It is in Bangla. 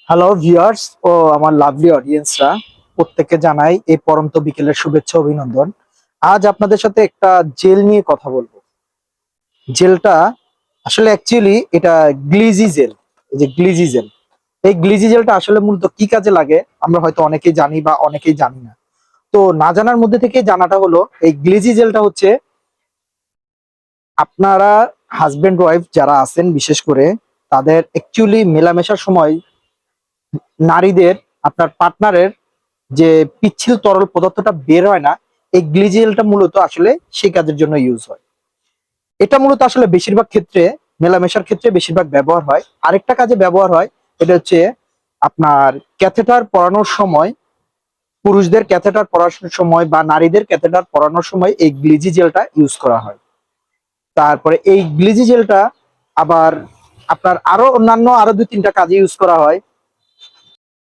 হ্যালো ভিউয়ার্স ও আমার লাভলি অডিয়েন্সরা, প্রত্যেককে জানাই এই পরন্ত বিকেলের শুভেচ্ছা অভিনন্দন। আজ আপনাদের সাথে একটা জেল নিয়ে কথা বলবো। জেলটা আসলে অ্যাকচুয়ালি এটা গ্লিজি জেল। এই যে গ্লিজি জেল, এই গ্লিজি জেলটা আসলে মূলত কি কাজে লাগে আমরা হয়তো অনেকেই জানি বা অনেকেই জানি না। তো না জানার মধ্যে থেকে জানাটা হলো, এই গ্লিজি জেলটা হচ্ছে আপনারা হাজবেন্ড ওয়াইফ যারা আছেন বিশেষ করে তাদের অ্যাকচুয়ালি মেলামেশার সময় নারীদের আপনার পার্টনারের যে পিচ্ছিল তরল পদার্থটা বের হয় না, এই গ্লিজেলটা মূলত আসলে সেই কাজের জন্য ইউজ হয়। এটা মূলত আসলে বেশিরভাগ ক্ষেত্রে মেলামেশার ক্ষেত্রে বেশিরভাগ ব্যবহার হয়। আরেকটা কাজে ব্যবহার হয়, এটা হচ্ছে আপনার ক্যাথেটার পরানোর সময়, পুরুষদের ক্যাথেটার পরানোর সময় বা নারীদের ক্যাথেটার পরানোর সময় এই গ্লিজি জেলটা ইউজ করা হয়। তারপরে এই গ্লিজি জেলটা আবার আপনার আরো অন্যান্য আরো দুই তিনটা কাজে ইউজ করা হয়।